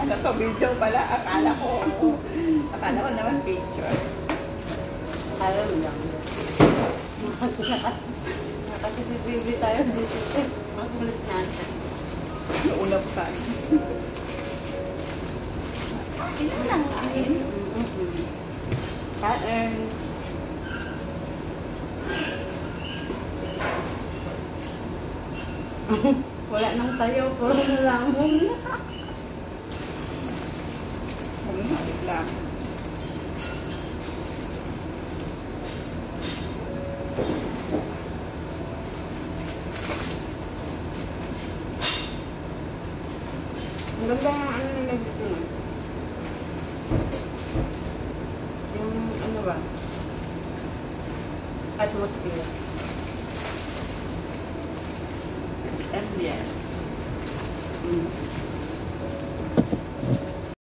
Ano to, video pala? Akala ko naman picture. Ayaw lang. Kasi si baby tayo dito. Ang kulit natin. Naulap ka. Ilan lang kain? Kain. Wala nang tayo. Puro na lamong. Bumalik lang. Ang ganda ng ano nila dito. Yung ano ba? Atmosphere. Ambience.